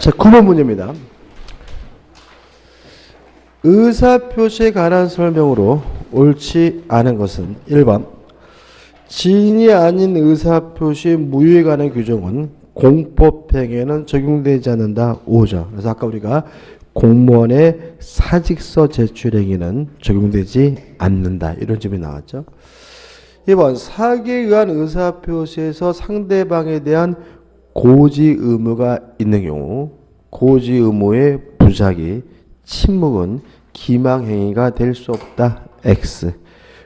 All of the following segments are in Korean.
자, 9번 문제입니다. 의사표시에 관한 설명으로 옳지 않은 것은 1번 지인이 아닌 의사표시 무효에 관한 규정은 공법행위에는 적용되지 않는다. 5죠. 그래서 아까 우리가 공무원의 사직서 제출행위는 적용되지 않는다. 이런 점이 나왔죠. 2번 사기에 의한 의사표시에서 상대방에 대한 고지 의무가 있는 경우 고지 의무의 부작위 침묵은 기망행위가 될 수 없다. X.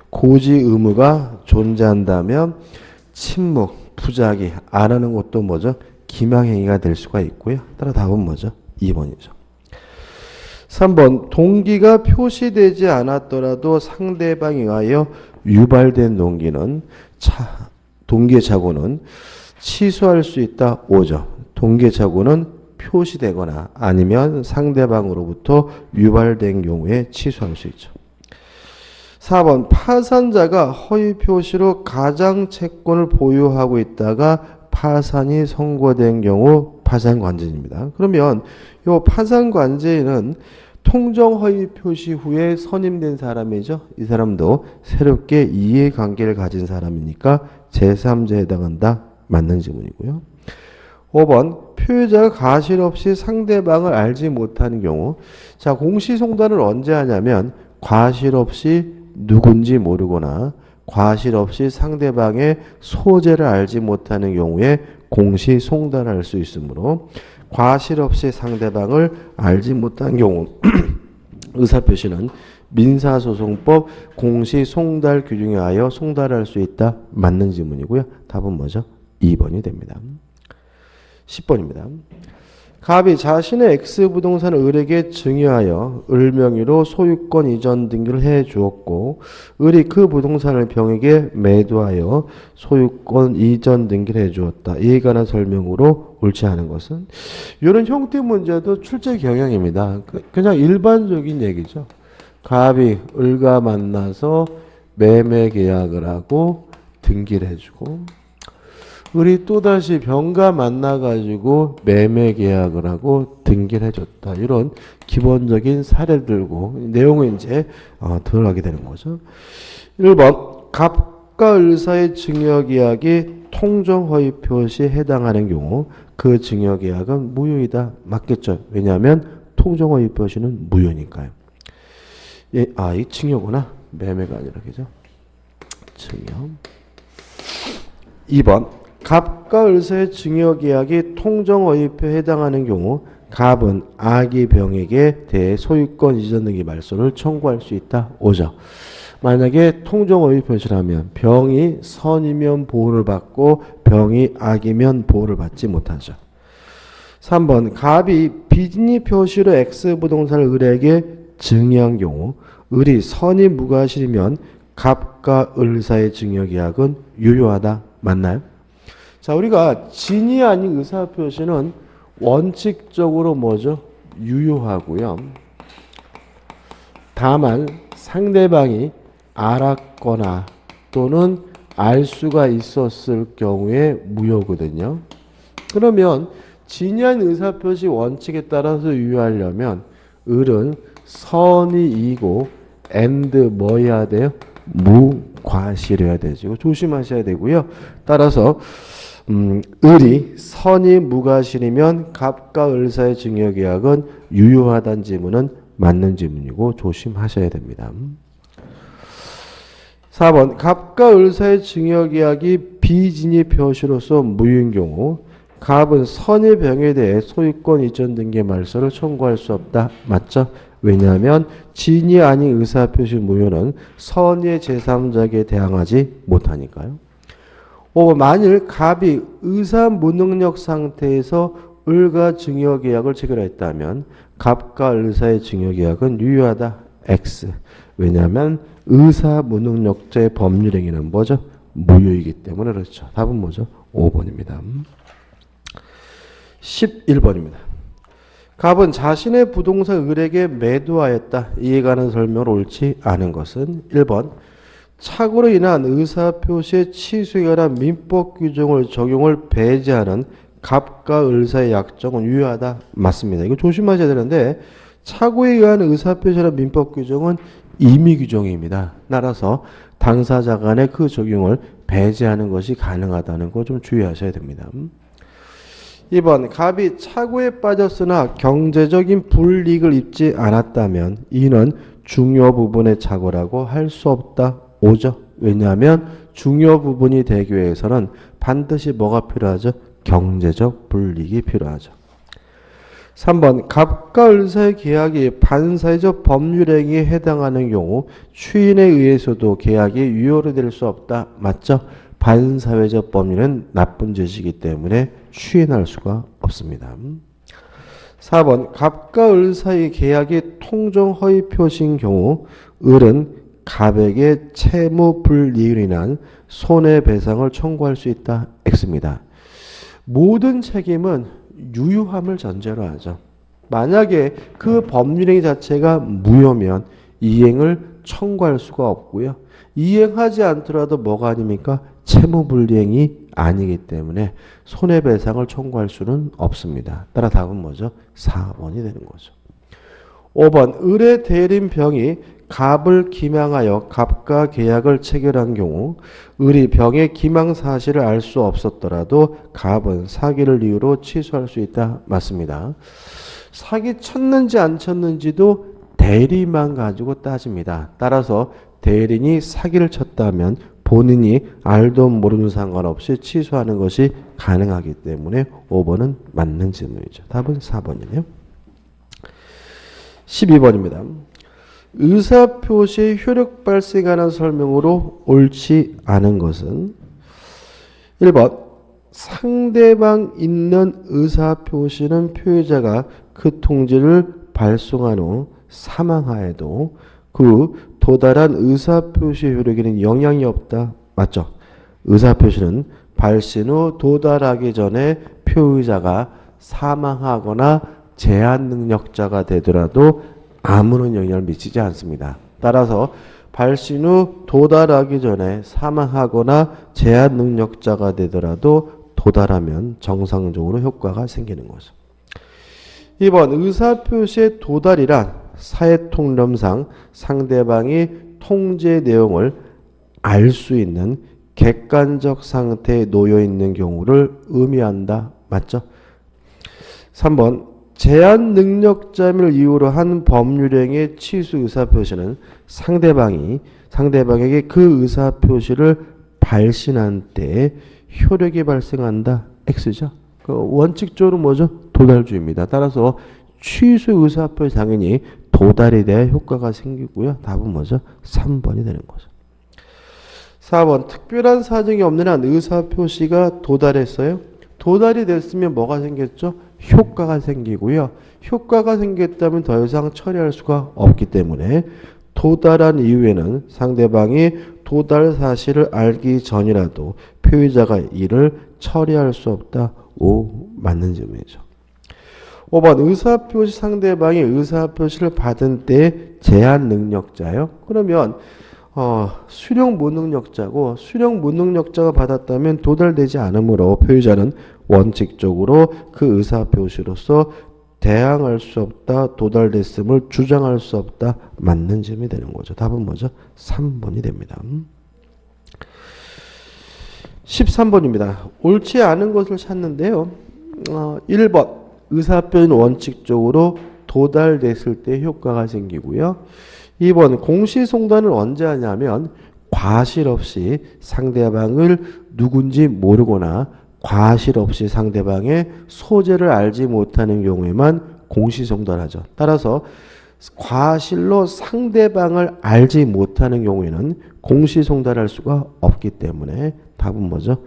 고지 의무가 존재한다면 침묵, 부작위 안 하는 것도 뭐죠? 기망행위가 될 수가 있고요. 따라 답은 뭐죠? 2번이죠. 3번 동기가 표시되지 않았더라도 상대방에 의하여 유발된 동기의 착오는 취소할 수 있다. 5죠. 동기의 착오는 표시되거나 아니면 상대방으로부터 유발된 경우에 취소할 수 있죠. 4번 파산자가 허위 표시로 가장 채권을 보유하고 있다가 파산이 선고된 경우 파산관제입니다. 그러면 이 파산관제는 통정 허위 표시 후에 선임된 사람이죠. 이 사람도 새롭게 이해관계를 가진 사람이니까 제3자에 해당한다. 맞는 지문이고요. 5번 표의자가 가실 없이 상대방을 알지 못하는 경우 자 공시송달을 언제 하냐면 과실 없이 누군지 모르거나 과실 없이 상대방의 소재를 알지 못하는 경우에 공시송달할 수 있으므로 과실 없이 상대방을 알지 못한 경우 의사표시는 민사소송법 공시송달 규정에 하여 송달할 수 있다. 맞는 지문이고요. 답은 뭐죠? 2번이 됩니다. 10번입니다. 갑이 자신의 X부동산을 을에게 증여하여 을 명의로 소유권 이전 등기를 해 주었고 을이 그 부동산을 병에게 매도하여 소유권 이전 등기를 해 주었다. 이에 관한 설명으로 옳지 않은 것은 이런 형태 문제도 출제 경향입니다. 그냥 일반적인 얘기죠. 갑이 을과 만나서 매매 계약을 하고 등기를 해주고 을이 또다시 병과 만나가지고 매매 계약을 하고 등기를 해줬다. 이런 기본적인 사례를 들고 내용은 이제 들어가게 되는 거죠. 1번 갑과 을 사이의 증여계약이 통정허위 표시에 해당하는 경우 그 증여계약은 무효이다. 맞겠죠. 왜냐하면 통정허위 표시는 무효니까요. 이 증여구나. 매매가 아니라 그죠? 증여. 2번 갑과 을 사이의 증여계약이 통정허위표에 해당하는 경우 갑은 아기 병에게 대해 소유권 이전 등기 말소를 청구할 수 있다. 5죠. 만약에 통정허위표시라면 병이 선이면 보호를 받고 병이 악이면 보호를 받지 못하죠. 3번 갑이 비진이 표시로 X부동산을 을에게 증여한 경우 을이 선이 무과실이면 갑과 을 사이의 증여계약은 유효하다. 맞나요? 자, 우리가 진이 아닌 의사표시는 원칙적으로 뭐죠? 유효하고요. 다만 상대방이 알았거나 또는 알 수가 있었을 경우에 무효거든요. 그러면 진이 아닌 의사표시 원칙에 따라서 유효하려면 을은 선이이고 and 뭐 해야 돼요? 무과실해야 되죠. 조심하셔야 되고요. 따라서 을이 선이 무과실이면 갑과 을 사이의 증여계약은 유효하다는 지문은 맞는 지문이고 조심하셔야 됩니다. 4번 갑과 을 사이의 증여계약이 비진이 표시로서 무효인 경우 갑은 선의 병에 대해 소유권 이전 등기 말소를 청구할 수 없다. 맞죠? 왜냐하면 진이 아닌 의사표시 무효는 선의 제3자에게 대항하지 못하니까요. 5번 만일 갑이 의사 무능력 상태에서 을과 증여계약을 체결했다면 갑과 을 사이의 증여계약은 유효하다. X. 왜냐하면 의사 무능력자의 법률행위는 뭐죠? 무효이기 때문에 그렇죠. 답은 뭐죠? 5번입니다. 11번입니다. 갑은 자신의 부동산 을에게 매도하였다. 이에 관한 설명을 옳지 않은 것은 1번 착오로 인한 의사표시의 취소에 관한 민법 규정을 적용을 배제하는 갑과 을 사이의 약정은 유효하다. 맞습니다. 이거 조심하셔야 되는데 착오에 의한 의사표시라는 민법 규정은 임의 규정입니다. 따라서 당사자 간의 그 적용을 배제하는 것이 가능하다는 거 좀 주의하셔야 됩니다. 2번 갑이 착오에 빠졌으나 경제적인 불이익을 입지 않았다면 이는 중요 부분의 착오라고 할 수 없다. 5죠. 왜냐하면 중요 부분이 되기 위해서는 반드시 뭐가 필요하죠? 경제적 불이익이 필요하죠. 3번 갑과 을 사이 계약이 반사회적 법률행위에 해당하는 경우 추인에 의해서도 계약이 유효로 될 수 없다. 맞죠? 반사회적 법률은 나쁜 짓이기 때문에 추인할 수가 없습니다. 4번 갑과 을 사이 계약이 통정 허위 표시인 경우 을은 갑에게 채무 불이익으로 인한 손해배상을 청구할 수 있다. X입니다. 모든 책임은 유효함을 전제로 하죠. 만약에 그 법률행위 자체가 무효면 이행을 청구할 수가 없고요. 이행하지 않더라도 뭐가 아닙니까? 채무불이행이 아니기 때문에 손해배상을 청구할 수는 없습니다. 따라 답은 뭐죠? 4번이 되는 거죠. 5번 을의 대리인병이 갑을 기망하여 갑과 계약을 체결한 경우 을이 병의 기망 사실을 알 수 없었더라도 갑은 사기를 이유로 취소할 수 있다. 맞습니다. 사기 쳤는지 안 쳤는지도 대리만 가지고 따집니다. 따라서 대리인이 사기를 쳤다면 본인이 알도 모르는 상관없이 취소하는 것이 가능하기 때문에 5번은 맞는 질문이죠. 답은 4번이네요. 12번입니다. 의사표시의 효력 발생하는 설명으로 옳지 않은 것은 1번 상대방 있는 의사표시는 표의자가 그 통지를 발송한 후 사망하여도 그 도달한 의사표시 효력에는 영향이 없다. 맞죠? 의사표시는 발신 후 도달하기 전에 표의자가 사망하거나 제한 능력자가 되더라도 아무런 영향을 미치지 않습니다. 따라서 발신 후 도달하기 전에 사망하거나 제한 능력자가 되더라도 도달하면 정상적으로 효과가 생기는 거죠. 2번 의사표시의 도달이란 사회통념상 상대방이 통제 내용을 알 수 있는 객관적 상태에 놓여 있는 경우를 의미한다. 맞죠? 3번 제한 능력자임을 이유로 한 법률행위의 취소 의사표시는 상대방에게 그 의사표시를 발신한 때에 효력이 발생한다. X죠. 그 원칙적으로 뭐죠? 도달주의입니다. 따라서 취소 의사표시 당연히 도달에 대한 효과가 생기고요. 답은 뭐죠? 3번이 되는 거죠. 4번 특별한 사정이 없는 한 의사표시가 도달했어요. 도달이 됐으면 뭐가 생겼죠? 효과가 생기고요. 효과가 생겼다면 더 이상 처리할 수가 없기 때문에 도달한 이후에는 상대방이 도달 사실을 알기 전이라도 표의자가 이를 처리할 수 없다. 5 맞는 질문이죠. 5번 의사표시 상대방이 의사표시를 받은 때의 제한 능력자요. 그러면 수령 무능력자고 수령 무능력자가 받았다면 도달되지 않으므로 표의자는 원칙적으로 그 의사표시로서 대항할 수 없다. 도달됐음을 주장할 수 없다. 맞는 질문이 되는 거죠. 답은 뭐죠? 3번이 됩니다. 13번입니다. 옳지 않은 것을 찾는데요. 1번 의사표시는 원칙적으로 도달됐을 때 효과가 생기고요. 2번 공시송단을 언제 하냐면 과실 없이 상대방을 누군지 모르거나 과실 없이 상대방의 소재를 알지 못하는 경우에만 공시송단하죠. 따라서 과실로 상대방을 알지 못하는 경우에는 공시송달할 수가 없기 때문에 답은 뭐죠?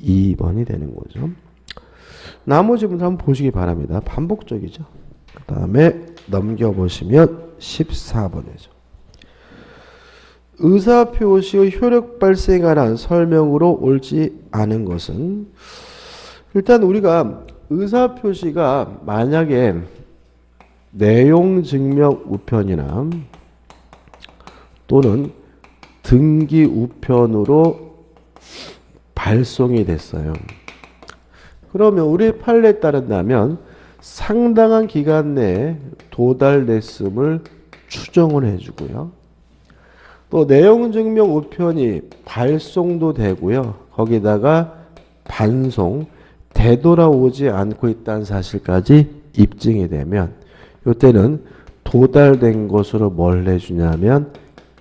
2번이 되는 거죠. 나머지 분들 한번 보시기 바랍니다. 반복적이죠. 그 다음에 넘겨보시면 14번이죠. 의사표시의 효력 발생에 관한 설명으로 옳지 않은 것은 일단 우리가 의사표시가 만약에 내용증명 우편이나 또는 등기 우편으로 발송이 됐어요. 그러면 우리 판례에 따른다면 상당한 기간 내에 도달됐음을 추정을 해주고요. 또 내용증명 우편이 발송도 되고요. 거기다가 반송, 되돌아오지 않고 있다는 사실까지 입증이 되면 이때는 도달된 것으로 뭘 해주냐면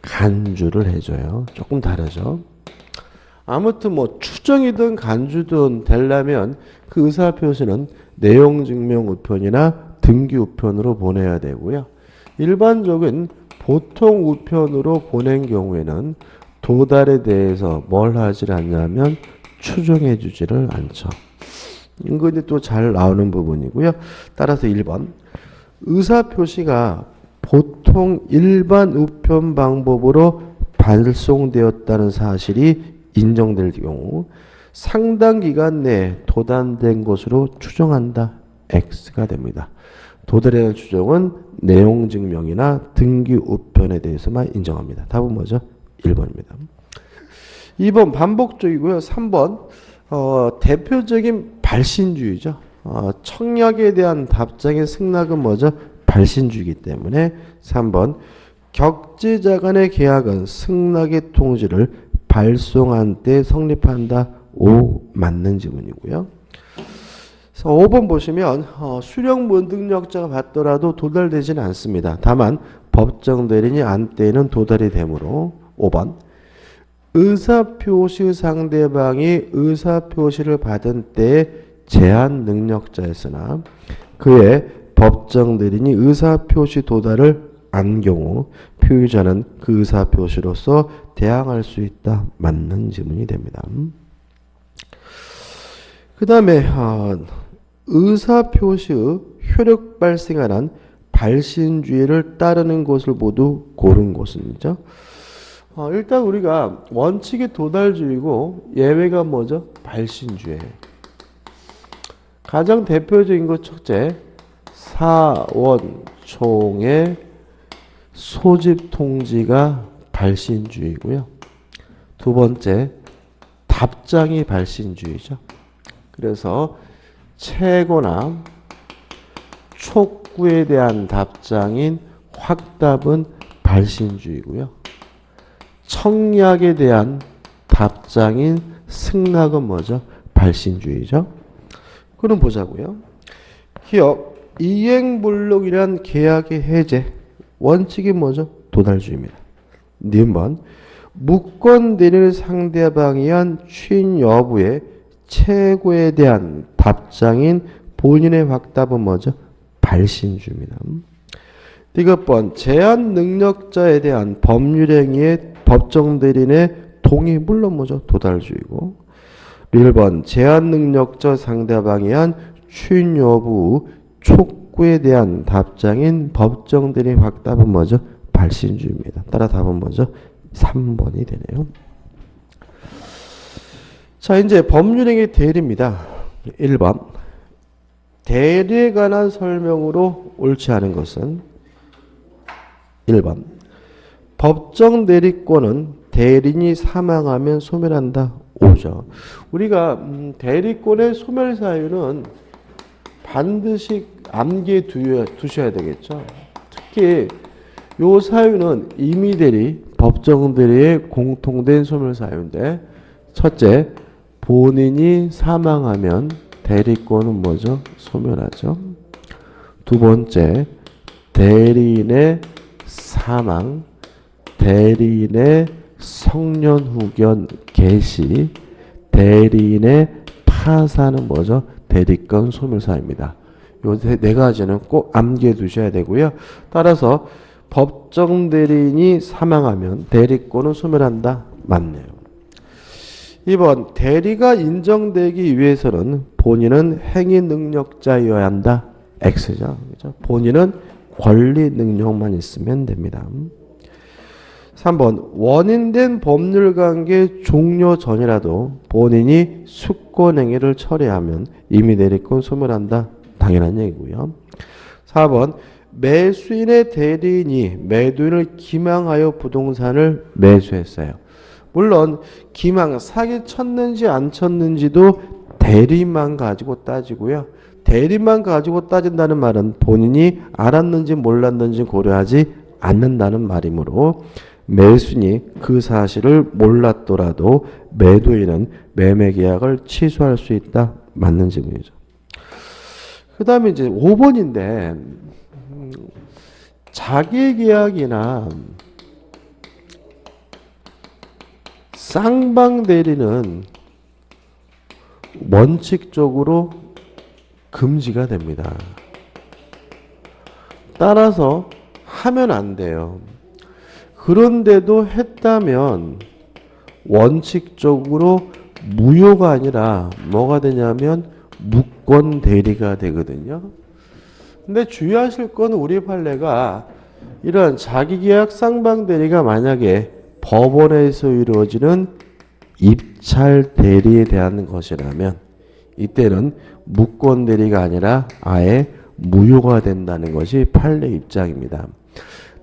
간주를 해줘요. 조금 다르죠. 아무튼 뭐 추정이든 간주든 되려면 그 의사표시는 내용증명 우편이나 등기 우편으로 보내야 되고요. 일반적인 보통 우편으로 보낸 경우에는 도달에 대해서 뭘 하질 않냐면 추정해 주지를 않죠. 이거 이제 또 잘 나오는 부분이고요. 따라서 1번. 의사표시가 보통 일반 우편 방법으로 발송되었다는 사실이 인정될 경우 상당 기간 내에 도달된 것으로 추정한다. X가 됩니다. 도달에 대한 추정은 내용 증명이나 등기 우편에 대해서만 인정합니다. 답은 뭐죠? 1번입니다. 2번 반복적이고요. 3번 대표적인 발신주의죠. 청약에 대한 답장의 승낙은 뭐죠? 발신주의이기 때문에 3번 격제자 간의 계약은 승낙의 통지를 발송한 때 성립한다. O 맞는 지문이고요. 5번 보시면 수령 무능력자가 받더라도 도달되지는 않습니다. 다만 법정 대리인이 안 때에는 도달이 되므로 5번 의사표시 상대방이 의사표시를 받은 때에 제한 능력자였으나 그의 법정 대리인이 의사표시 도달을 안 경우 표의자는 그 의사표시로서 대항할 수 있다. 맞는 지문이 됩니다. 그 다음에 의사표시의 효력 발생하는 발신주의를 따르는 것을 모두 고른 것은죠. 일단 우리가 원칙이 도달주의고 예외가 뭐죠? 발신주의. 가장 대표적인 것 첫째, 사원총의 소집 통지가 발신주의고요. 두 번째, 답장이 발신주의죠. 그래서 채고나 촉구에 대한 답장인 확답은 발신주의고요. 청약에 대한 답장인 승낙은 뭐죠? 발신주의죠. 그럼 보자고요. 기억 이행불능이란 계약의 해제 원칙이 뭐죠? 도달주의입니다. 니은번 무권 대리를 상대방이 한 취인 여부의 채고에 대한 답장인 본인의 확답은 뭐죠? 발신주의입니다. 이것번 제한 능력자에 대한 법률행위의 법정 대리인의 동의 물론 뭐죠? 도달주의고 1번 제한 능력자 상대방이 한 취인 여부 촉구에 대한 답장인 법정 대리인 확답은 뭐죠? 발신주의입니다. 따라 답은 뭐죠? 3번이 되네요. 자, 이제 법률행위 대리입니다. 1번. 대리에 관한 설명으로 옳지 않은 것은 1번. 법정 대리권은 대리인이 사망하면 소멸한다. 5죠. 우리가 대리권의 소멸 사유는 반드시 암기해 두셔야 되겠죠. 특히 요 사유는 임의대리, 법정대리의 공통된 소멸 사유인데 첫째, 본인이 사망하면 대리권은 뭐죠? 소멸하죠. 두 번째, 대리인의 사망, 대리인의 성년후견 개시, 대리인의 파산은 뭐죠? 대리권 소멸사입니다. 요 네 가지는 꼭 암기해 두셔야 되고요. 따라서 법정 대리인이 사망하면 대리권은 소멸한다. 맞네요. 2번 대리가 인정되기 위해서는 본인은 행위 능력자여야 한다. X죠. 그렇죠? 본인은 권리 능력만 있으면 됩니다. 3번 원인된 법률관계 종료 전이라도 본인이 숙권행위를 철회하면 임의대리권 소멸한다. 당연한 얘기고요. 4번 매수인의 대리인이 매도인을 기망하여 부동산을 매수했어요. 물론 기망 사기 쳤는지 안 쳤는지도 대리만 가지고 따지고요. 대리만 가지고 따진다는 말은 본인이 알았는지 몰랐는지 고려하지 않는다는 말이므로 매수인이 그 사실을 몰랐더라도 매도인은 매매 계약을 취소할 수 있다. 맞는 질문이죠. 그 다음에 이제 5번인데 자기계약이나 쌍방대리는 원칙적으로 금지가 됩니다. 따라서 하면 안 돼요. 그런데도 했다면 원칙적으로 무효가 아니라 뭐가 되냐면 무권 대리가 되거든요. 근데 주의하실 건 우리 판례가 이런 자기계약 쌍방대리가 만약에 법원에서 이루어지는 입찰 대리에 대한 것이라면 이때는 무권 대리가 아니라 아예 무효가 된다는 것이 판례 입장입니다.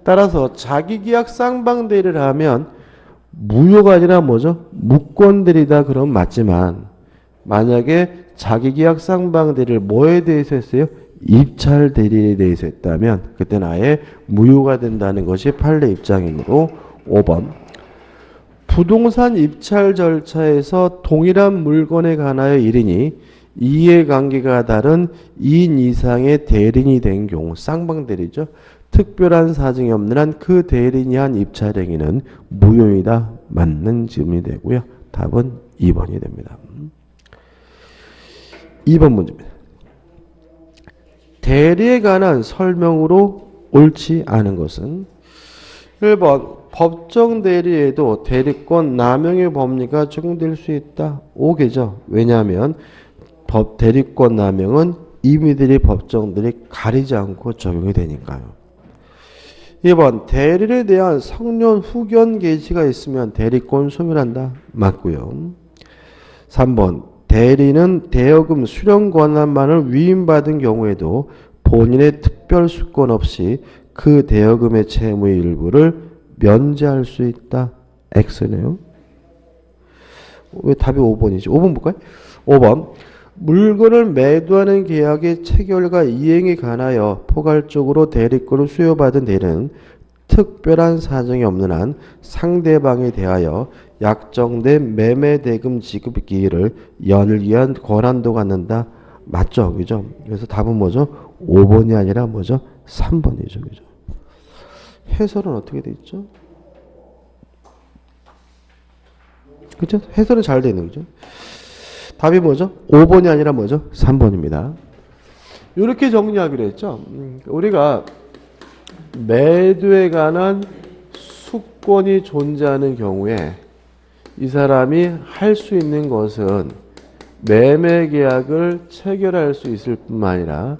따라서 자기계약 쌍방대리를 하면 무효가 아니라 뭐죠? 무권 대리다 그럼 맞지만 만약에 자기계약 쌍방대리를 뭐에 대해서 했어요? 입찰 대리에 대해서 했다면 그때는 아예 무효가 된다는 것이 판례 입장이므로 5번 부동산 입찰 절차에서 동일한 물건에 관하여 1인이 이해관계가 다른 2인 이상의 대리인이 된 경우 쌍방대리죠. 특별한 사정이 없는 한 그 대리인이 한 입찰 행위는 무효이다. 맞는 질문이 되고요. 답은 2번이 됩니다. 2번 문제입니다. 대리에 관한 설명으로 옳지 않은 것은 1번 법정 대리에도 대리권 남용의 법리가 적용될 수 있다. 5개죠. 왜냐하면 대리권 남용은 임의들이 법정들이 가리지 않고 적용이 되니까요. 2번 대리에 대한 성년 후견 게시가 있으면 대리권 소멸한다. 맞고요. 3번 대리는 대여금 수령 권한만을 위임받은 경우에도 본인의 특별 수권 없이 그 대여금의 채무의 일부를 면제할 수 있다. X네요. 왜 답이 5번이지? 5번 볼까요? 5번 물건을 매도하는 계약의 체결과 이행에 관하여 포괄적으로 대리권을 수여받은 대리는 특별한 사정이 없는 한 상대방에 대하여 약정된 매매대금 지급 기일을 연기한 권한도 갖는다. 맞죠? 그죠? 그래서 답은 뭐죠? 5번이 아니라 뭐죠? 3번이죠. 그죠? 해설은 어떻게 돼 있죠? 그죠? 해설은 잘 돼 있는 거죠. 답이 뭐죠? 5번이 아니라 뭐죠? 3번입니다. 이렇게 정리하기로 했죠. 우리가 매도에 관한 수권이 존재하는 경우에 이 사람이 할 수 있는 것은 매매 계약을 체결할 수 있을 뿐만 아니라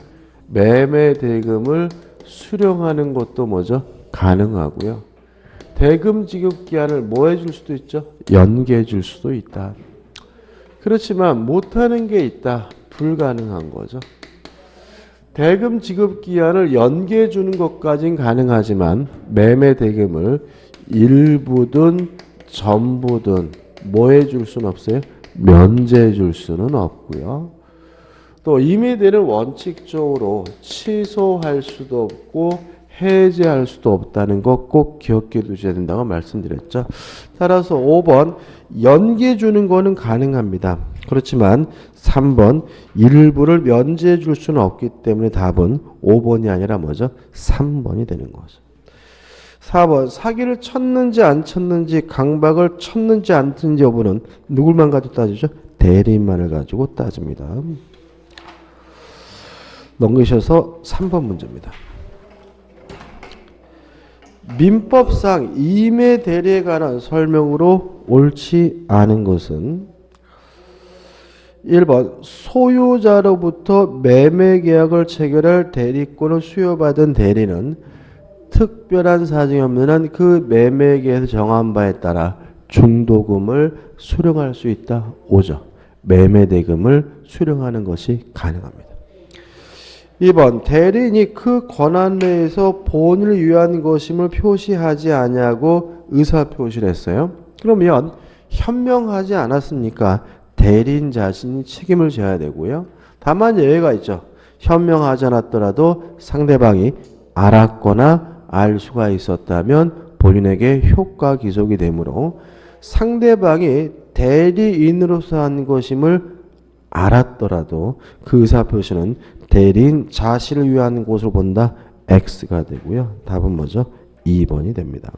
매매 대금을 수령하는 것도 뭐죠? 가능하고요. 대금 지급 기한을 뭐 해줄 수도 있죠? 연기해 줄 수도 있다. 그렇지만 못하는 게 있다. 불가능한 거죠. 대금 지급 기한을 연기해 주는 것까지는 가능하지만 매매 대금을 일부든 전부든 뭐 해줄 수는 없어요? 면제해 줄 수는 없고요. 또 임의대는 원칙적으로 취소할 수도 없고 해제할 수도 없다는 거 꼭 기억해 두셔야 된다고 말씀드렸죠. 따라서 5번 연기해 주는 거는 가능합니다. 그렇지만 3번 일부를 면제해 줄 수는 없기 때문에 답은 5번이 아니라 뭐죠? 3번이 되는 거죠. 4번 사기를 쳤는지 안 쳤는지 강박을 쳤는지 안 쳤는지 여부는 누굴만 가지고 따지죠? 대리인만을 가지고 따집니다. 넘기셔서 3번 문제입니다. 민법상 임의 대리에 관한 설명으로 옳지 않은 것은 1번 소유자로부터 매매 계약을 체결할 대리권을 수여받은 대리는 특별한 사정이 없는 한 그 매매 계약에서 정한 바에 따라 중도금을 수령할 수 있다. 5죠. 매매 대금을 수령하는 것이 가능합니다. 2번 대리인이 그 권한 내에서 본인을 위한 것임을 표시하지 아니하고 의사표시를 했어요. 그러면 현명하지 않았습니까? 대리인 자신이 책임을 져야 되고요. 다만 예외가 있죠. 현명하지 않았더라도 상대방이 알았거나 알 수가 있었다면 본인에게 효과 기속이 되므로 상대방이 대리인으로서 한 것임을 알았더라도 그 의사표시는 대리인 자신을 위한 것으로 본다. X가 되고요. 답은 뭐죠? 2번이 됩니다.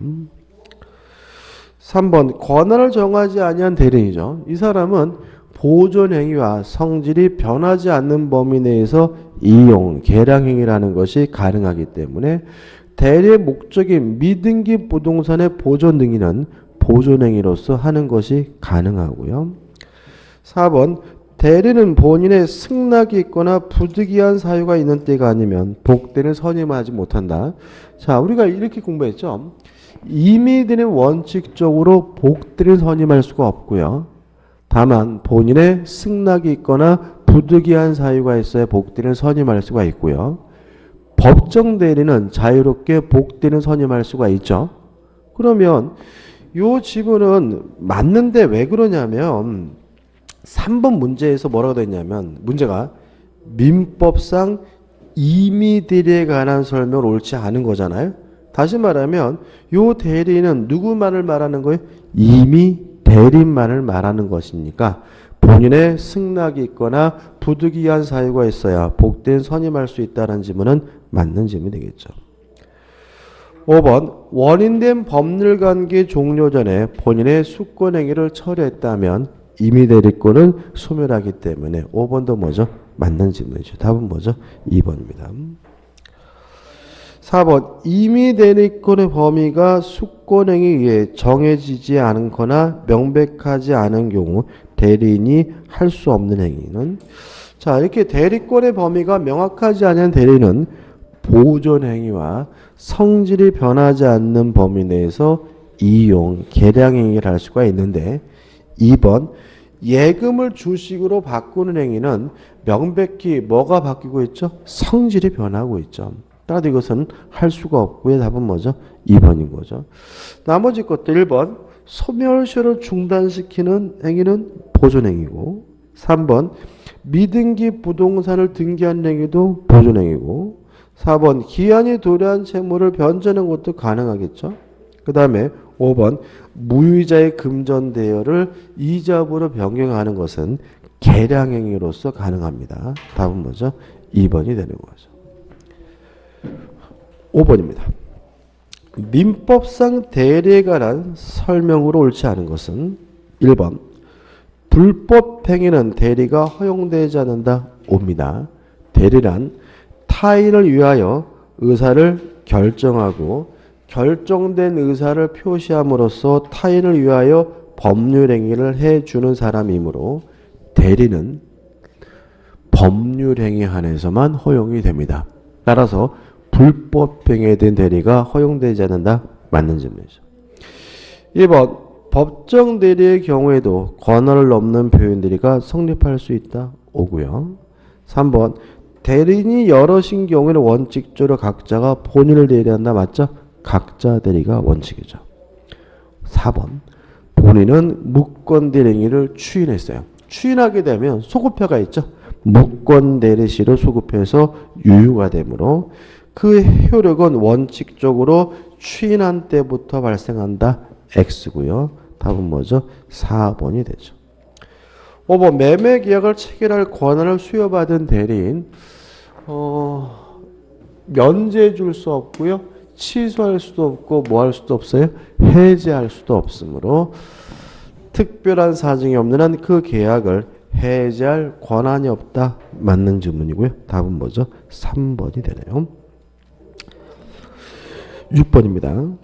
3번 권한을 정하지 아니한 대리인이죠. 이 사람은 보존행위와 성질이 변하지 않는 범위 내에서 이용, 계량행위라는 것이 가능하기 때문에 대리의 목적인 미등기 부동산의 보존 등기는 보존행위로서 하는 것이 가능하고요. 4번 대리는 본인의 승낙이 있거나 부득이한 사유가 있는 때가 아니면 복대는 선임하지 못한다. 자, 우리가 이렇게 공부했죠. 임의대는 원칙적으로 복대를 선임할 수가 없고요. 다만 본인의 승낙이 있거나 부득이한 사유가 있어야 복대를 선임할 수가 있고요. 법정 대리는 자유롭게 복대를 선임할 수가 있죠. 그러면 이 지분은 맞는데 왜 그러냐면 3번 문제에서 뭐라고 됐냐면 문제가 민법상 임의대리에 관한 설명을 옳지 않은 거잖아요. 다시 말하면 이 대리는 누구만을 말하는 거예요? 임의대리만을 말하는 것이니까 본인의 승낙이 있거나 부득이한 사유가 있어야 복대는 선임할 수 있다는 지문은 맞는 지문이 되겠죠. 5번 원인된 법률관계 종료 전에 본인의 수권행위를 처리했다면 임의대리권은 소멸하기 때문에 5번도 뭐죠? 맞는 질문이죠. 답은 뭐죠? 2번입니다. 4번 임의대리권의 범위가 수권행위에 의해 정해지지 않거나 명백하지 않은 경우 대리인이 할 수 없는 행위는 자 이렇게 대리권의 범위가 명확하지 않은 대리는 보존행위와 성질이 변하지 않는 범위 내에서 이용, 계량행위를 할 수가 있는데 2번 예금을 주식으로 바꾸는 행위는 명백히 뭐가 바뀌고 있죠? 성질이 변하고 있죠. 따라서 이것은 할 수가 없고요. 답은 뭐죠? 2번인 거죠. 나머지 것들 1번 소멸시효를 중단시키는 행위는 보존행위고 3번 미등기 부동산을 등기한 행위도 보존행위고 4번 기한이 도래한 채무를 변제하는 것도 가능하겠죠. 그 다음에 5번 무이자의 금전 대여를 이자부로 변경하는 것은 계량행위로서 가능합니다. 답은 뭐죠? 2번이 되는 거죠. 5번입니다. 민법상 대리에 관한 설명으로 옳지 않은 것은 1번 불법행위는 대리가 허용되지 않는다. 옵니다. 대리란 타인을 위하여 의사를 결정하고 결정된 의사를 표시함으로써 타인을 위하여 법률행위를 해주는 사람이므로 대리는 법률행위 한해서만 허용이 됩니다. 따라서 불법행위에 대한 대리가 허용되지 않는다. 맞는 질문이죠. 2번 법정 대리의 경우에도 권한을 넘는 표현 대리가 성립할 수 있다. 오고요. 3번 대리인이 여럿인 경우에는 원칙적으로 각자가 본인을 대리한다. 맞죠? 각자 대리가 원칙이죠. 4번 본인은 무권 대리행위를 추인했어요. 추인하게 되면 소급표가 있죠. 무권 대리시로 소급해서 유효가 되므로 그 효력은 원칙적으로 추인한 때부터 발생한다. X고요. 답은 뭐죠? 4번이 되죠. 5번 매매계약을 체결할 권한을 수여받은 대리인 면제해 줄 수 없고요. 취소할 수도 없고 뭐 할 수도 없어요? 해지할 수도 없으므로 특별한 사정이 없는 한 그 계약을 해지할 권한이 없다. 맞는 질문이고요. 답은 뭐죠? 3번이 되네요. 6번입니다.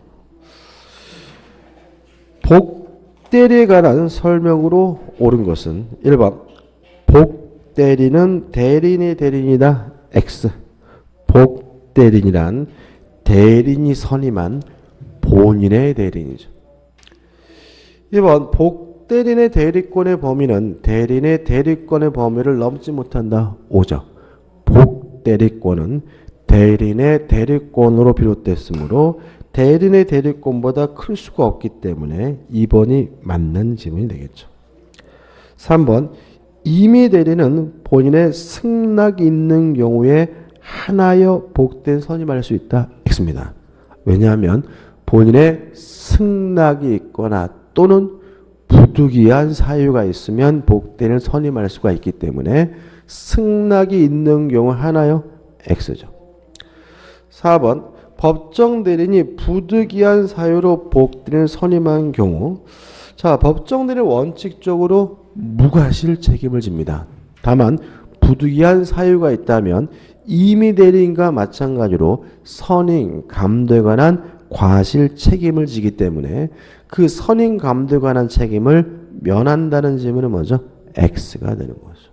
복대리에 관한 설명으로 옳은 것은 1번 복대리는 대리인의 대리인이다. X 복대리인이란 대리인이 선임한 본인의 대리인이죠. 2번 복대리인의 대리권의 범위는 대리인의 대리권의 범위를 넘지 못한다. 5죠. 복대리권은 대리인의 대리권으로 비롯됐으므로 대리인의 대리권보다 클 수가 없기 때문에 2번이 맞는 질문이 되겠죠. 3번 임의 대리는 본인의 승낙이 있는 경우에 하나여 복된 선임할 수 있다. X입니다. 왜냐하면 본인의 승낙이 있거나 또는 부득이한 사유가 있으면 복대를 선임할 수가 있기 때문에 승낙이 있는 경우 하나요? X죠. 4번 법정 대리인이 부득이한 사유로 복대를 선임한 경우 자 법정 대리는 원칙적으로 무과실 책임을 집니다. 다만 부득이한 사유가 있다면 임의 대리인과 마찬가지로 선임, 감도에 관한 과실 책임을 지기 때문에 그 선임, 감도에 관한 책임을 면한다는 질문은 뭐죠? X가 되는 거죠.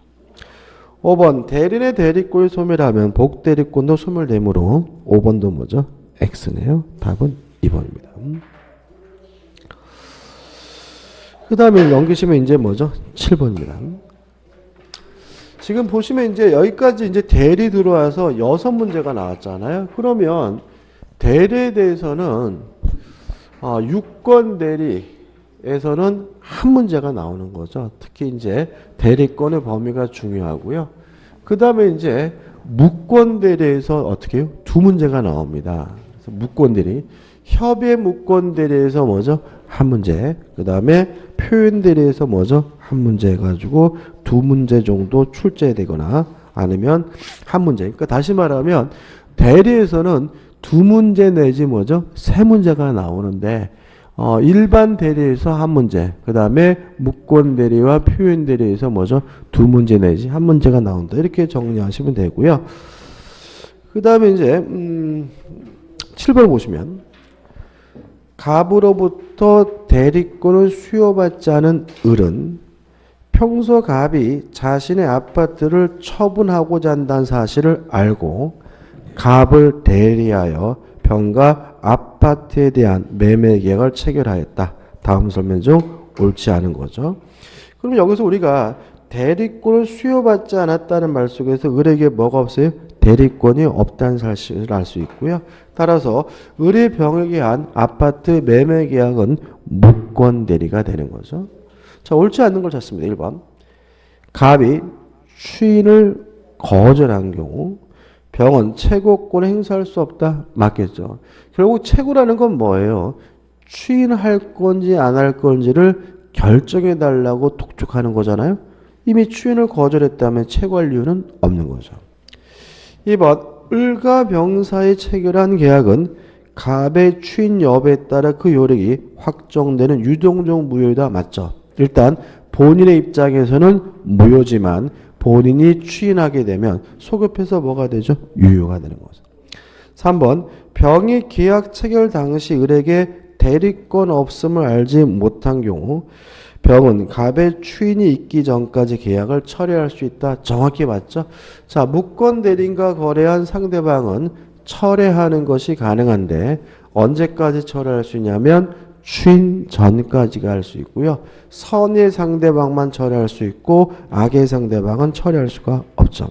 5번 대리인의 대리권이 소멸하면 복대리권도 소멸되므로 5번도 뭐죠? X네요. 답은 2번입니다. 그 다음에 넘기시면 이제 뭐죠? 7번입니다. 지금 보시면 이제 여기까지 이제 대리 들어와서 6문제가 나왔잖아요. 그러면 대리에 대해서는 유권 대리에서는 한 문제가 나오는 거죠. 특히 이제 대리권의 범위가 중요하고요. 그 다음에 이제 무권 대리에서 어떻게 해요? 2문제가 나옵니다. 그래서 무권 대리, 협의 무권 대리에서 뭐죠? 한 문제. 그 다음에 표현 대리에서 뭐죠? 한 문제 해가지고 2문제 정도 출제되거나 아니면 한 문제. 그러니까 다시 말하면 대리에서는 2문제 내지 뭐죠? 3문제가 나오는데 일반 대리에서 한 문제, 그 다음에 무권 대리와 표현 대리에서 뭐죠? 2문제 내지 한 문제가 나온다. 이렇게 정리하시면 되고요. 그 다음에 이제 7번 보시면 갑으로부터 대리권을 수여받지 않은 을은 평소 갑이 자신의 아파트를 처분하고자 한다는 사실을 알고 갑을 대리하여 병과 아파트에 대한 매매 계약을 체결하였다. 다음 설명 중 옳지 않은 거죠. 그럼 여기서 우리가 대리권을 수여받지 않았다는 말 속에서 을에게 뭐가 없어요? 대리권이 없다는 사실을 알 수 있고요. 따라서 을의 병에게 한 아파트 매매 계약은 무권 대리가 되는 거죠. 자, 옳지 않는 걸 찾습니다. 1번. 갑이 추인을 거절한 경우 병은 채권을 행사할 수 없다. 맞겠죠. 결국 채권이라는 건 뭐예요? 추인할 건지 안 할 건지를 결정해 달라고 독촉하는 거잖아요. 이미 추인을 거절했다면 채권할 이유는 없는 거죠. 2번. 을과 병 사이 체결한 계약은 갑의 추인 여부에 따라 그 효력이 확정되는 유동적 무효이다. 맞죠? 일단 본인의 입장에서는 무효지만 본인이 추인하게 되면 소급해서 뭐가 되죠? 유효가 되는 거죠. 3번 병이 계약 체결 당시 을에게 대리권 없음을 알지 못한 경우 병은 갑의 추인이 있기 전까지 계약을 철회할 수 있다. 정확히 맞죠? 자, 무권 대리인과 거래한 상대방은 철회하는 것이 가능한데 언제까지 철회할 수 있냐면 추인 전까지가 할 수 있고요. 선의 상대방만 철회할 수 있고 악의 상대방은 철회할 수가 없죠.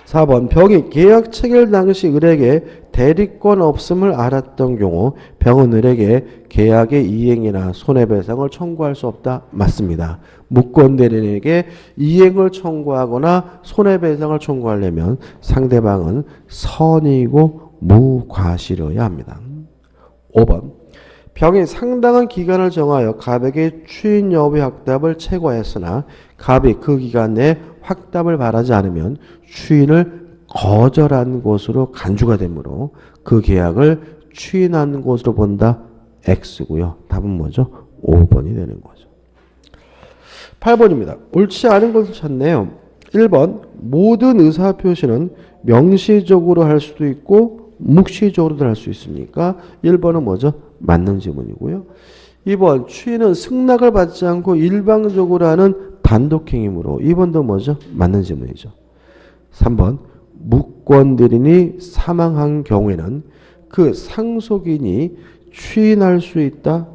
4번 병이 계약 체결 당시 을에게 대리권 없음을 알았던 경우 병은 을에게 계약의 이행이나 손해배상을 청구할 수 없다. 맞습니다. 무권 대리인에게 이행을 청구하거나 손해배상을 청구하려면 상대방은 선이고 무과실이어야 합니다. 5번 병이 상당한 기간을 정하여 갑에게 추인 여부의 확답을 체고하였으나 갑이 그 기간 내에 확답을 바라지 않으면 추인을 거절한 것으로 간주가 되므로 그 계약을 추인한 것으로 본다. X고요. 답은 뭐죠? 5번이 되는 거죠. 8번입니다. 옳지 않은 것을 찾네요. 1번 모든 의사표시는 명시적으로 할 수도 있고 묵시적으로도 할 수 있으니까 1번은 뭐죠? 맞는 지문이고요. 2번 추인은 승낙을 받지 않고 일방적으로 하는 단독행위이므로 2번도 뭐죠? 맞는 지문이죠. 3번 무권 대리인이 사망한 경우에는 그 상속인이 추인할 수 있다.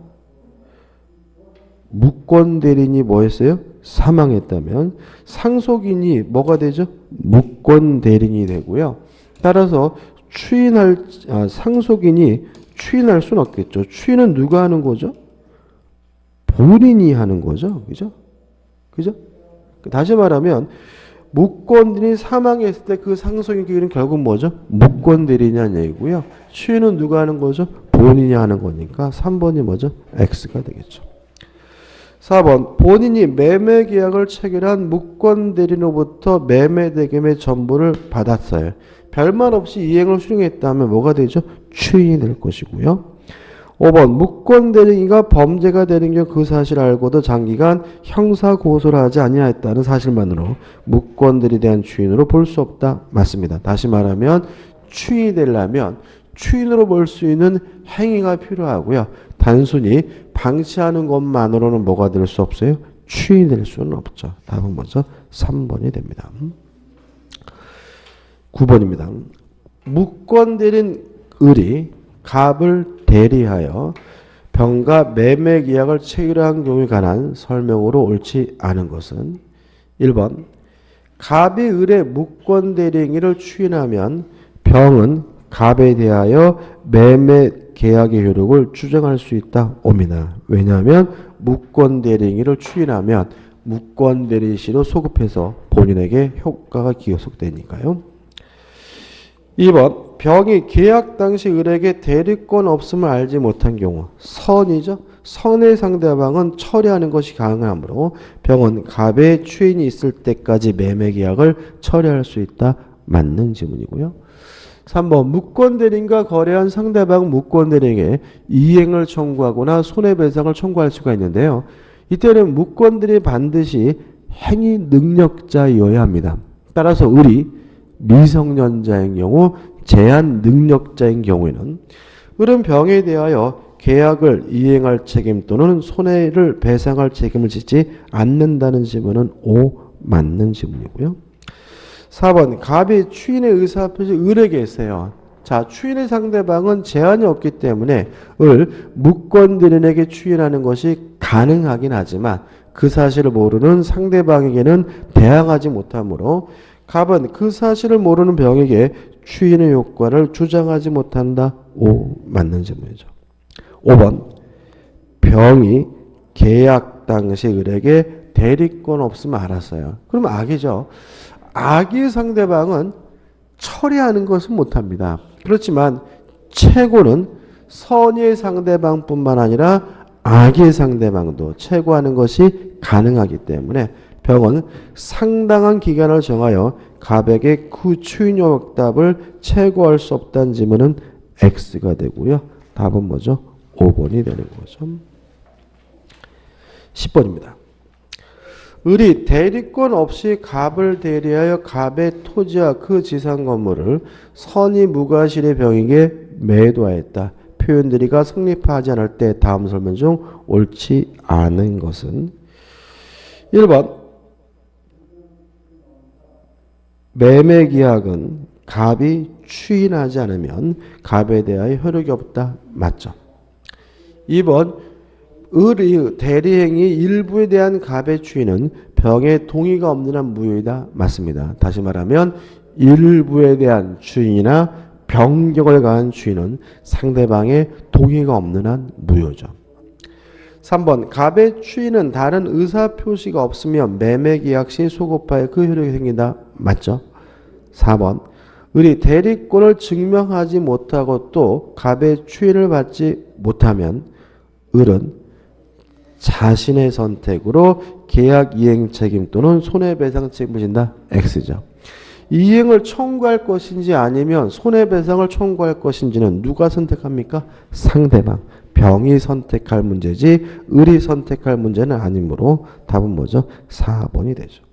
무권 대리인이 뭐 했어요? 사망했다면 상속인이 뭐가 되죠? 무권 대리인이 되고요. 따라서 상속인이 추인할 수는 없겠죠. 추인은 누가 하는 거죠? 본인이 하는 거죠. 그죠? 그죠? 다시 말하면 무권대리인이 사망했을 때 그 상속의 기일은 결국 뭐죠? 무권대리인이라는 얘기고요. 추인은 누가 하는 거죠? 본인이 하는 거니까 3번이 뭐죠? X가 되겠죠. 4번 본인이 매매 계약을 체결한 무권대리인으로부터 매매 대금의 전부를 받았어요. 별말 없이 이행을 수령했다면 뭐가 되죠? 추인이 될 것이고요. 5번 무권대리인가 범죄가 되는 경우 그 사실을 알고도 장기간 형사고소를 하지 아니하였다는 사실만으로 무권대리인에 대한 추인으로 볼 수 없다. 맞습니다. 다시 말하면 추인이 되려면 추인으로 볼 수 있는 행위가 필요하고요. 단순히 방치하는 것만으로는 뭐가 될 수 없어요? 추인이 될 수는 없죠. 답은 뭐죠? 3번이 됩니다. 9번입니다. 무권대리인 을이 갑을 대리하여 병과 매매 계약을 체결한 경우에 관한 설명으로 옳지 않은 것은 1번 갑이 을의 무권대리행위를 추인하면 병은 갑에 대하여 매매 계약의 효력을 주장할 수 있다. 옵니다. 왜냐하면 무권대리행위를 추인하면 무권대리시로 소급해서 본인에게 효과가 기속되니까요. 2번 병이 계약 당시 을에게 대리권 없음을 알지 못한 경우 선이죠. 선의 상대방은 처리하는 것이 가능하므로 병은 갑의 추인이 있을 때까지 매매 계약을 처리할 수 있다. 맞는 지문이고요. 3번 무권대리인과 거래한 상대방 무권대리인에게 이행을 청구하거나 손해배상을 청구할 수가 있는데요. 이때는 무권대리인이 반드시 행위 능력자여야 합니다. 따라서 을이 미성년자인 경우 제한 능력자인 경우에는 을은 병에 대하여 계약을 이행할 책임 또는 손해를 배상할 책임을 지지 않는다는 지문은 O 맞는 지문이고요. 4번 갑이 추인의 의사표시 을에게 했어요. 자, 추인의 상대방은 제한이 없기 때문에 을 무권대리인에게 추인하는 것이 가능하긴 하지만 그 사실을 모르는 상대방에게는 대항하지 못하므로 갑은 그 사실을 모르는 병에게 추인의 효과를 주장하지 못한다. O 맞는 질문이죠. 5번 병이 계약 당시 을에게 대리권 없으면 알았어요. 그럼 악이죠. 악의 상대방은 처리하는 것은 못합니다. 그렇지만 최고는 선의 상대방뿐만 아니라 악의 상대방도 최고하는 것이 가능하기 때문에 병은 상당한 기간을 정하여 갑에게 그 추인 효력답을 최고할 수 없다는 지문은 X가 되고요. 답은 뭐죠? 5번이 되는 거죠. 10번입니다. 을이 대리권 없이 갑을 대리하여 갑의 토지와 그 지상 건물을 선의 무과실의 병에게 매도하였다. 표현들이가 성립하지 않을 때 다음 설명 중 옳지 않은 것은 1번 매매 계약은 갑이 추인하지 않으면 갑에 대하여 효력이 없다. 맞죠? 2번 을의 대리행위 일부에 대한 갑의 추인은 병의 동의가 없는 한 무효이다. 맞습니다. 다시 말하면 일부에 대한 추인이나 변경을 가한 추인은 상대방의 동의가 없는 한 무효죠. 3번 갑의 추인은 다른 의사표시가 없으면 매매계약 시 소급하여 그 효력이 생긴다. 맞죠? 4번 을이 대리권을 증명하지 못하고 또 갑의 추인을 받지 못하면 을은 자신의 선택으로 계약 이행 책임 또는 손해배상 책임을 진다. X죠. 이행을 청구할 것인지 아니면 손해배상을 청구할 것인지는 누가 선택합니까? 상대방. 병이 선택할 문제지 을이 선택할 문제는 아니므로 답은 뭐죠? 4번이 되죠.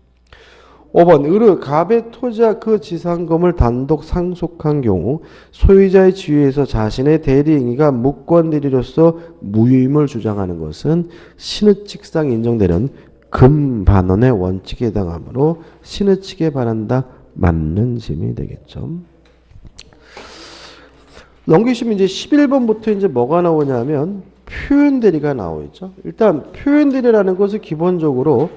5번 을의 갑의 토지와 그 지상금을 단독 상속한 경우 소유자의 지위에서 자신의 대리행위가 무권대리로서 무유임을 주장하는 것은 신의칙상 인정되는 금반원의 원칙에 해당하므로 신의칙에 반한다. 맞는 짐이 되겠죠. 넘기시면 이제 11번부터 이제 뭐가 나오냐면 표현대리가 나오죠. 일단 표현대리라는 것은 기본적으로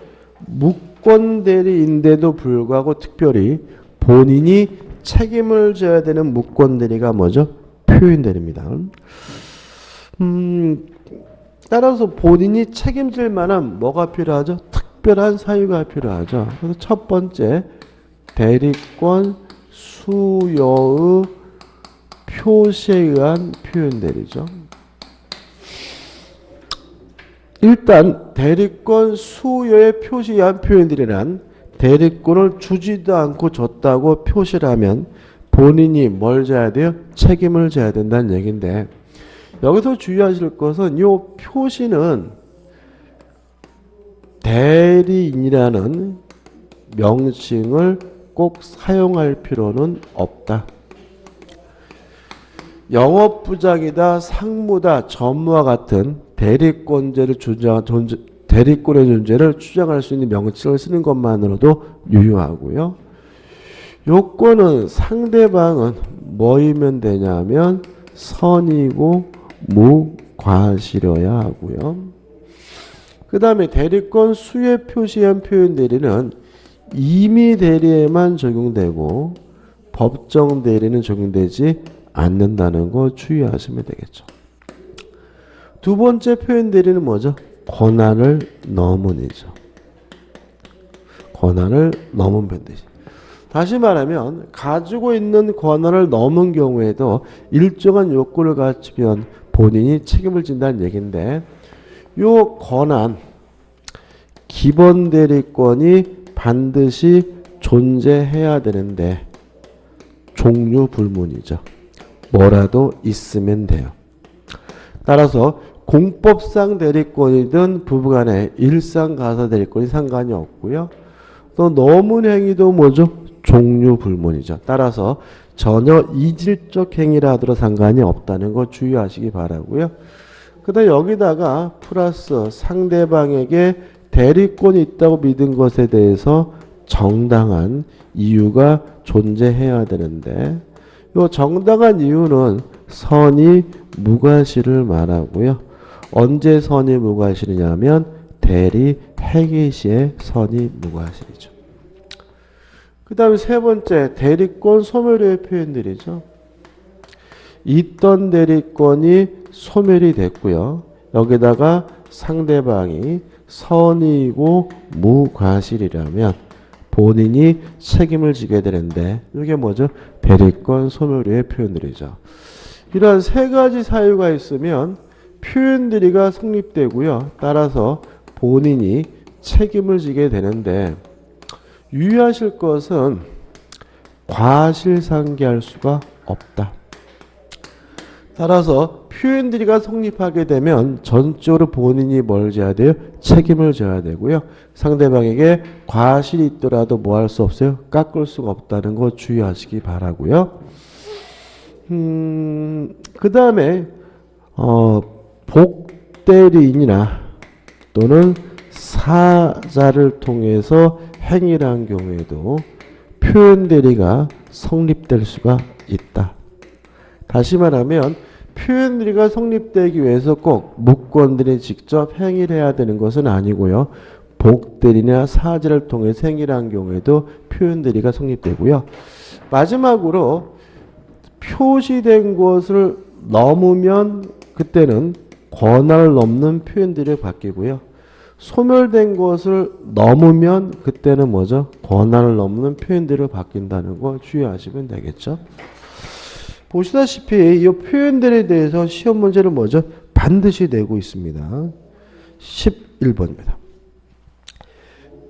무권대리인데도 불구하고 특별히 본인이 책임을 져야 되는 무권대리가 뭐죠? 표현대리입니다. 따라서 본인이 책임질 만한 뭐가 필요하죠? 특별한 사유가 필요하죠. 그래서 첫 번째 대리권 수여의 표시에 의한 표현 대리죠. 일단 대리권 수여의 표시에 의한 표현들이란 대리권을 주지도 않고 줬다고 표시를 하면 본인이 뭘 져야 돼요? 책임을 져야 된다는 얘기인데, 여기서 주의하실 것은 이 표시는 대리인이라는 명칭을 꼭 사용할 필요는 없다. 영업부장이다, 상무다, 전무와 같은 대리권의 존재를 주장할 수 있는 명칭을 쓰는 것만으로도 유효하고요. 요건은 상대방은 뭐이면 되냐면 선이고 무과실여야 하고요. 그 다음에 대리권 수혜 표시한 표현 대리는 임의 대리에만 적용되고 법정 대리는 적용되지 않는다는 거 주의하시면 되겠죠. 두 번째 표현 대리는 뭐죠? 권한을 넘은이죠. 권한을 넘은 표현 대리. 다시 말하면 가지고 있는 권한을 넘은 경우에도 일정한 요건을 갖추면 본인이 책임을 진다는 얘기인데, 요 권한, 기본 대리권이 반드시 존재해야 되는데 종류 불문이죠. 뭐라도 있으면 돼요. 따라서 공법상 대리권이든 부부간의 일상가사 대리권이 상관이 없고요. 또 넘은 행위도 뭐죠? 종류 불문이죠. 따라서 전혀 이질적 행위라 하더라도 상관이 없다는 거 주의하시기 바라고요. 그 다음 여기다가 플러스 상대방에게 대리권이 있다고 믿은 것에 대해서 정당한 이유가 존재해야 되는데, 이 정당한 이유는 선의 무과실을 말하고요. 언제 선의 무과실이냐면 대리 해기 시에 선의 무과실이죠. 그 다음에 세 번째 대리권 소멸의 표현들이죠. 있던 대리권이 소멸이 됐고요. 여기다가 상대방이 선의고 무과실이라면 본인이 책임을 지게 되는데, 이게 뭐죠? 대리권 소멸의 표현들이죠. 이러한 세 가지 사유가 있으면 표현들이가 성립되고요. 따라서 본인이 책임을 지게 되는데, 유의하실 것은 과실상계할 수가 없다. 따라서 표현들이가 성립하게 되면 전적으로 본인이 뭘 져야 돼요? 책임을 져야 되고요. 상대방에게 과실이 있더라도 뭐 할 수 없어요? 깎을 수가 없다는 거 주의하시기 바라고요. 그 다음에 복대리인이나 또는 사자를 통해서 행위를 한 경우에도 표현대리가 성립될 수가 있다. 다시 말하면 표현대리가 성립되기 위해서 꼭 무권들이 직접 행위를 해야 되는 것은 아니고요. 복대리나 사자를 통해서 행위를 한 경우에도 표현대리가 성립되고요. 마지막으로 표시된 것을 넘으면 그때는 권한을 넘는 표현들이 바뀌고요. 소멸된 것을 넘으면 그때는 뭐죠? 권한을 넘는 표현들이 바뀐다는 거 주의하시면 되겠죠. 보시다시피 이 표현들에 대해서 시험 문제는 뭐죠? 반드시 내고 있습니다. 11번입니다.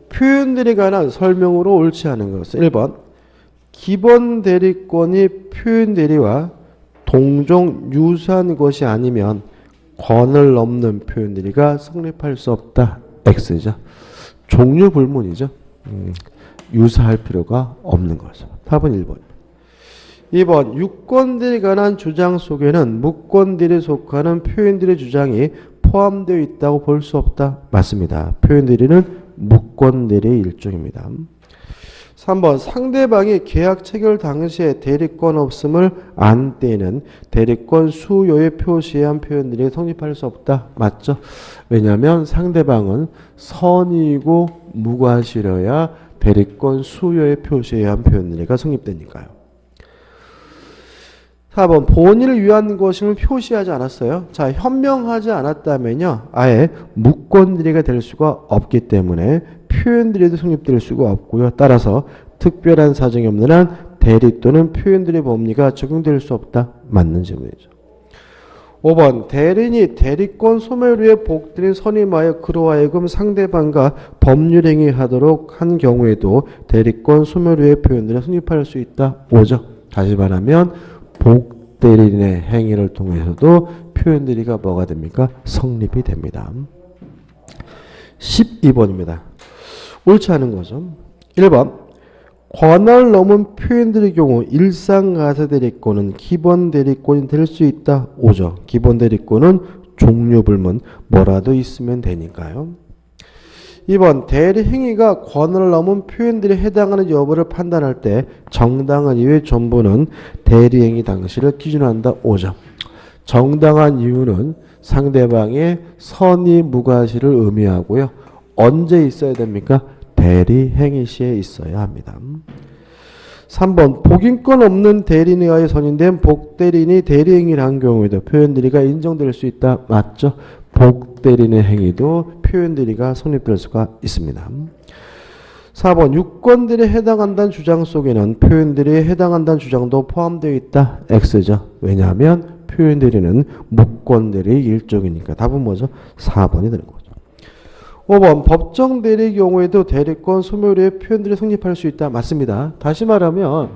표현들에 관한 설명으로 옳지 않은 것은 1번 기본 대리권이 표현 대리와 동종 유사한 것이 아니면 권을 넘는 표현 대리가 성립할 수 없다. X죠. 종류 불문이죠. 유사할 필요가 없는 거죠. 답은 1번. 2번 유권들에 관한 주장 속에는 무권들에 속하는 표현들의 주장이 포함되어 있다고 볼 수 없다. 맞습니다. 표현들은 무권들의 일종입니다. 3번 상대방이 계약 체결 당시에 대리권 없음을 안 때는 대리권 수요에 표시한 표현들이 성립할 수 없다. 맞죠? 왜냐하면 상대방은 선이고 무과실여야 대리권 수요에 표시한 표현들이 성립되니까요. 4번 본인을 위한 것임을 표시하지 않았어요. 자, 현명하지 않았다면요. 아예 무권들이가 될 수가 없기 때문에 표현들에도 성립될 수가 없고요. 따라서 특별한 사정이 없는 한 대리 또는 표현들의 법리가 적용될 수 없다. 맞는 질문이죠. 5번 대리인이 대리권 소멸 후에 복대리인 선임하여 그로 하여금 상대방과 법률행위 하도록 한 경우에도 대리권 소멸 후에 표현들을 성립할 수 있다. 5죠. 다시 말하면 복대리인의 행위를 통해서도 표현들이가 뭐가 됩니까? 성립이 됩니다. 12번입니다. 옳지 않은 거죠. 1번 권한을 넘은 표현들의 경우 일상가사 대리권은 기본 대리권이 될 수 있다. 5죠. 기본 대리권은 종류불문 뭐라도 있으면 되니까요. 2번 대리 행위가 권한을 넘은 표현들에 해당하는 여부를 판단할 때 정당한 이유의 전부는 대리 행위 당시를 기준한다. 5죠. 정당한 이유는 상대방의 선의 무과실을 의미하고요. 언제 있어야 됩니까? 대리 행위 시에 있어야 합니다. 3번 복인권 없는 대리인에 의하여 선임된 복대리인이 대리 행위를 한 경우에도 표현대리가 인정될 수 있다. 맞죠? 복대리인의 행위도 표현대리가 성립될 수가 있습니다. 4번 유권대리에 해당한다는 주장 속에는 표현대리에 해당한다는 주장도 포함되어 있다. X죠. 왜냐하면 표현대리는 무권대리의 일종이니까. 답은 뭐죠? 4번이 되는 거죠. 5번 법정 대리의 경우에도 대리권 소멸 후에 표현들이 성립할 수 있다. 맞습니다. 다시 말하면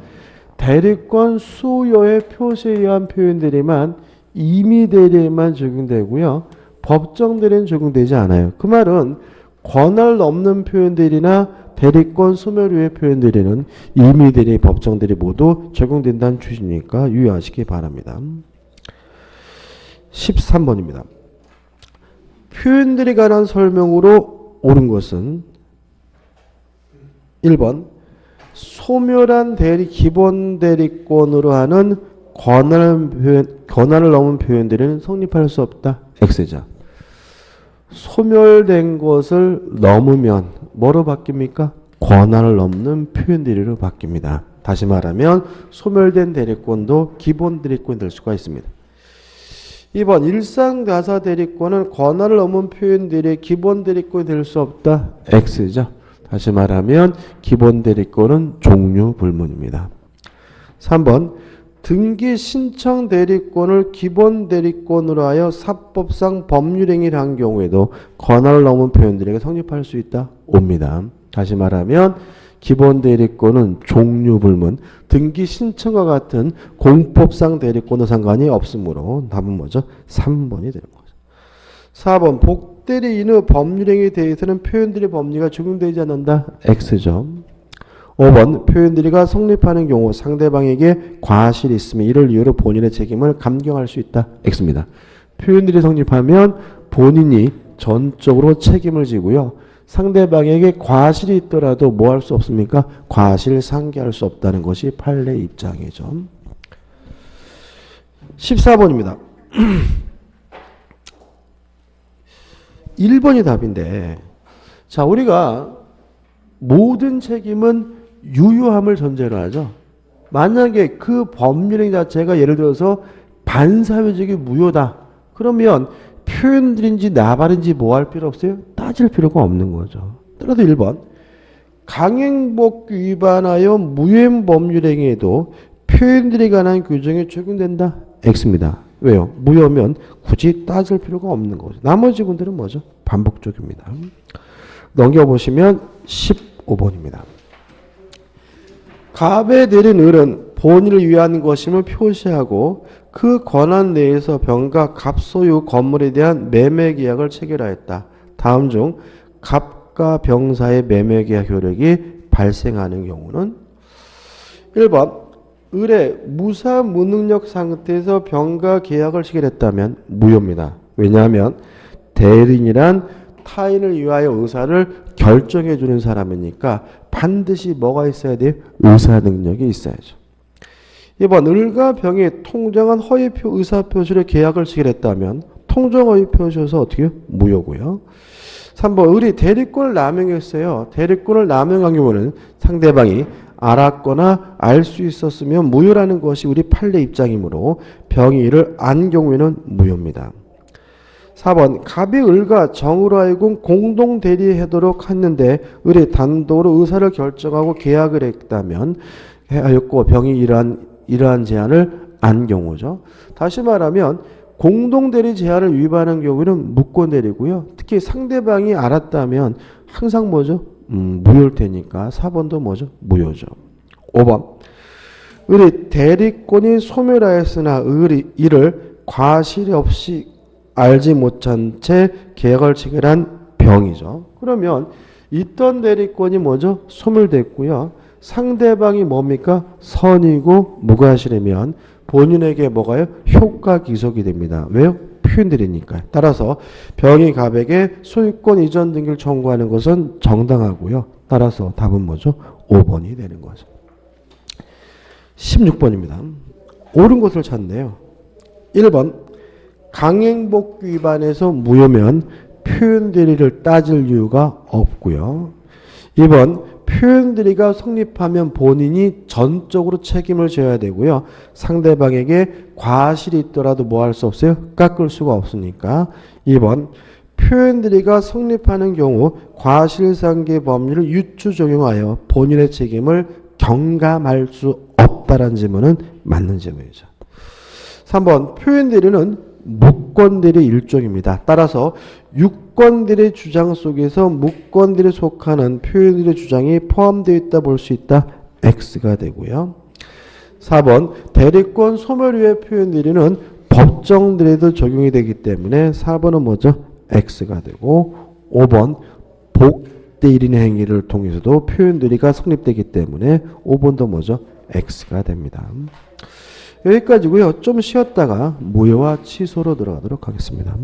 대리권 수요의 표시에 의한 표현들이만 임의 대리에만 적용되고요. 법정 대리는 적용되지 않아요. 그 말은 권한을 넘는 표현들이나 대리권 소멸 후의 표현들에는 임의 대리, 법정 대리 모두 적용된다는 취지니까 유의하시기 바랍니다. 13번입니다. 표현들에 관한 설명으로 옳은 것은 1번 소멸한 대리 기본 대리권으로 하는 권한을 넘은 표현들은 성립할 수 없다. X자. 소멸된 것을 넘으면 뭐로 바뀝니까? 권한을 넘는 표현대리로 바뀝니다. 다시 말하면 소멸된 대리권도 기본 대리권이 될 수가 있습니다. 2번 일상가사 대리권은 권한을 넘은 표현들이 기본 대리권이 될 수 없다. X죠. 다시 말하면 기본 대리권은 종류 불문입니다. 3번 등기 신청 대리권을 기본 대리권으로 하여 사법상 법률행위를 한 경우에도 권한을 넘은 표현들에게 성립할 수 있다. 옵니다. 다시 말하면 기본 대리권은 종류 불문, 등기 신청과 같은 공법상 대리권과 상관이 없으므로 답은 뭐죠? 3번이 되는 거죠. 4번 복대리인의 법률행위에 대해서는 표현들의 법리가 적용되지 않는다. X죠. 5번 표현들이가 성립하는 경우 상대방에게 과실이 있으면 이를 이유로 본인의 책임을 감경할 수 있다. X입니다. 표현들이 성립하면 본인이 전적으로 책임을 지고요. 상대방에게 과실이 있더라도 뭐 할 수 없습니까? 과실 상기할 수 없다는 것이 판례 입장이죠. 14번입니다. 1번이 답인데, 자, 우리가 모든 책임은 유효함을 전제로 하죠. 만약에 그 법률행 자체가 예를 들어서 반사회적인 무효다. 그러면 표현들인지 나발인지 뭐 할 필요 없어요? 따질 필요가 없는 거죠. 따라서 1번 강행법 위반하여 무효한 법률행위에도 표현들에 관한 규정이 적용된다. X입니다. 왜요? 무효면 굳이 따질 필요가 없는 거죠. 나머지 분들은 뭐죠? 반복적입니다. 넘겨보시면 15번입니다. 갑에 내린 을은 본인을 위한 것임을 표시하고 그 권한 내에서 병과 갑 소유 건물에 대한 매매 계약을 체결하였다. 다음 중 갑과 병 사이의 매매 계약 효력이 발생하는 경우는 1번 을의 무사 무능력 상태에서 병과 계약을 체결했다면 무효입니다. 왜냐하면 대리인이란 타인을 위하여 의사를 결정해 주는 사람이니까 반드시 뭐가 있어야 돼요? 의사 능력이 있어야죠. 2번 을과 병이 통정한 허위표 의사표시를 계약을 체결했다면 통정 허위표시여서 어떻게 해요? 무효고요. 3번 을이 대리권을 남용했어요. 대리권을 남용한 경우는 상대방이 알았거나 알 수 있었으면 무효라는 것이 우리 판례 입장이므로 병이 이를 안 경우에는 무효입니다. 4번 갑이 을과 정으로 하여금 공동 대리하도록 했는데 을이 단독으로 의사를 결정하고 계약을 했다면 하였고 병이 이러한 제한을 안 경우죠. 다시 말하면 공동 대리 제한을 위반한 경우는 무권 대리고요. 특히 상대방이 알았다면 항상 뭐죠? 무효일 테니까 4번도 뭐죠? 무효죠. 5번 을이 대리권이 소멸하였으나 을이 이를 과실이 없이 알지 못한 채 계약을 체결한 병이죠. 그러면 있던 대리권이 뭐죠? 소멸됐고요. 상대방이 뭡니까? 선이고 무과실이면 본인에게 뭐가요? 효과 기속이 됩니다. 왜요? 표현들이니까. 따라서 병이 갑에게 소유권 이전 등기를 청구하는 것은 정당하고요. 따라서 답은 뭐죠? 5번이 되는 거죠. 16번입니다. 옳은 것을 찾네요. 1번 강행복 위반에서 무효면 표현대리를 따질 이유가 없고요. 2번 표현대리가 성립하면 본인이 전적으로 책임을 져야 되고요. 상대방에게 과실이 있더라도 뭐 할 수 없어요? 깎을 수가 없으니까. 2번 표현대리가 성립하는 경우 과실상계 법률을 유추 적용하여 본인의 책임을 경감할 수 없다라는 질문은 맞는 질문이죠. 3번 표현대리는 무권대리 일종입니다. 따라서 유권대리 주장 속에서 무권대리 속하는 표현대리 주장이 포함되어 있다 볼 수 있다. X가 되고요. 4번 대리권 소멸 후의 표현대리는 법정대리도 적용이 되기 때문에 4번은 뭐죠? X가 되고 5번 복대리인의 행위를 통해서도 표현대리가 성립되기 때문에 5번도 뭐죠? X가 됩니다. 여기까지고요. 좀 쉬었다가 무효와 취소로 들어가도록 하겠습니다.